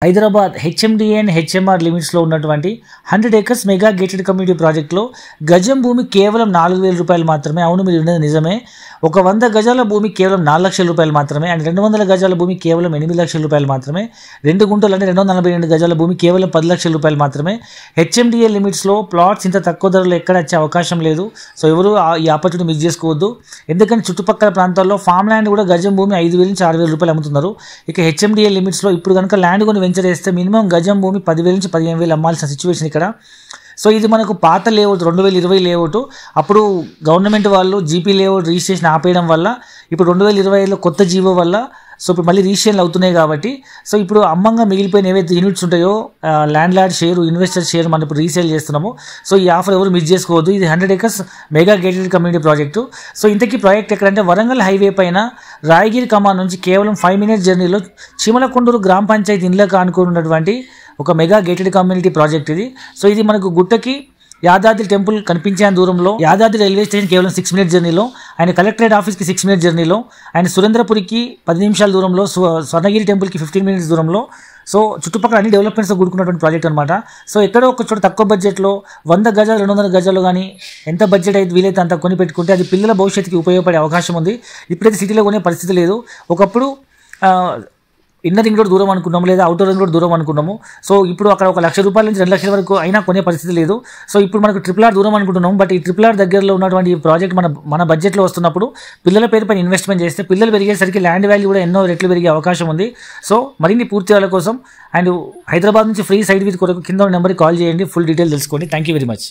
Hyderabad HMDA and HMR లిమిట్స్లో ఉన్నటువంటి 100 acres mega gated community ప్రాజెక్ట్లో గజం భూమి కేవలం 4,000 రూపాయలు మాత్రమే. అవును, మీరు విన్నది నిజమే. ఒక 100 గజాల భూమి కేవలం 4 లక్షల రూపాయలు మాత్రమే. అండ్ 200 గజాల భూమి కేవలం 8 లక్షల రూపాయలు మాత్రమే. 2 గుంటలు అంటే 242 గజాల భూమి కేవలం 10 లక్షల రూపాయలు మాత్రమే. హెచ్ఎండిఏ లిమిట్స్లో ప్లాట్స్ ఇంత తక్కువ ధరలో ఎక్కడ వచ్చే అవకాశం లేదు. సో ఎవరు ఈ ఆపర్చునిటీ మిస్ చేసుకోవద్దు. ఎందుకంటే చుట్టుపక్కల ప్రాంతాల్లో ఫామ్ ల్యాండ్ కూడా గజం భూమి 5,000 నుంచి 6,000 రూపాయలు అమ్ముతున్నారు. ఇక హెచ్ఎండిఏ లిమిట్స్లో ఇప్పుడు కనుక ల్యాండ్ కొని వెంచర్ చేస్తే మినిమం గజం భూమి 10,000 నుంచి 15,000 అమ్మాల్సిన సిచ్యువేషన్ ఇక్కడ. సో ఇది మనకు పాత లేఅవుట్ 2020 లేఅవుట్. అప్పుడు గవర్నమెంట్ వాళ్ళు జీపీ లేఅవుట్ రిజిస్ట్రేషన్ ఆపేయడం వల్ల ఇప్పుడు 2025లో కొత్త జీవో వల్ల సో ఇప్పుడు మళ్ళీ రిజిస్ట్రేషన్లు అవుతున్నాయి కాబట్టి సో ఇప్పుడు అమ్మంగా మిగిలిపోయిన ఏవైతే యూనిట్స్ ఉంటాయో land lord share, investor share మనం ఇప్పుడు రీసేల్ చేస్తున్నాము. సో ఈ ఆఫర్ ఎవరు మిస్ చేసుకోవద్దు. ఇది 100 acres mega gated community project. So ఇంతకీ ప్రాజెక్ట్ ఎక్కడంటే వరంగల్ హైవే పైన రాయగిరి కమాన్ నుంచి కేవలం 5 minutes జర్నీలో చిమలకొండూరు గ్రామ పంచాయతీ ఇండ్లకు ఆనుకున్నటువంటి ఒక మెగా గేటెడ్ కమ్యూనిటీ ప్రాజెక్ట్ ఇది. సో ఇది మనకు గుట్టకి యాదాద్రి టెంపుల్ కనిపించే దూరంలో, యాదాద్రి రైల్వే స్టేషన్ కేవలం 6 minutes జర్నీలో, ఆయన కలెక్టరేట్ ఆఫీస్కి 6 minutes జర్నీలో, ఆయన సురేంద్రపురికి 10 నిమిషాల దూరంలో, స్వర్ణగిరి టెంపుల్కి 15 minutes దూరంలో. సో చుట్టుపక్కల అన్ని డెవలప్మెంట్స్తో కూడుకున్నటువంటి ప్రాజెక్ట్ అనమాట. సో ఎక్కడో ఒక చోట తక్కువ బడ్జెట్లో 100 గజాలు 200 గజాలు కానీ ఎంత బడ్జెట్ అయితే వీలైతే అంత కొని పెట్టుకుంటే అది పిల్లల భవిష్యత్తుకి ఉపయోగపడే అవకాశం ఉంది. ఇప్పుడైతే సిటీలో కొనే పరిస్థితి లేదు. ఒకప్పుడు ఇన్నర్ రింగ్ రోడ్ దూరం అనుకున్నాము, లేదా అవుటర్ రింగ్ రోడ్ దూరం అనుకున్నాము. సో ఇప్పుడు అక్కడ 1 లక్ష రూపాయల నుంచి 2 లక్షల వరకు అయినా కొనే పరిస్థితి లేదు. సో ఇప్పుడు మనకు RRR దూరం అనుకుంటున్నాము. బట్ ఈ RRR దగ్గరలో ఉన్నటువంటి ఈ ప్రాజెక్ట్ మన బడ్జెట్లో వస్తున్నప్పుడు పిల్లల పేరుపైన ఇన్వెస్ట్మెంట్ చేస్తే పిల్లలు పెరిగేసరికి ల్యాండ్ వాల్యూ కూడా ఎన్నో రెట్లు పెరిగే అవకాశం ఉంది. సో మరిన్ని పూర్తి వాళ్ళ కోసం అండ్ హైదరాబాద్ నుంచి ఫ్రీ సైట్ విత్ కొరకు కింద నెంబర్కి కాల్ చేయండి. ఫుల్ డీటెయిల్ తెలుసుకోండి. Thank you very much.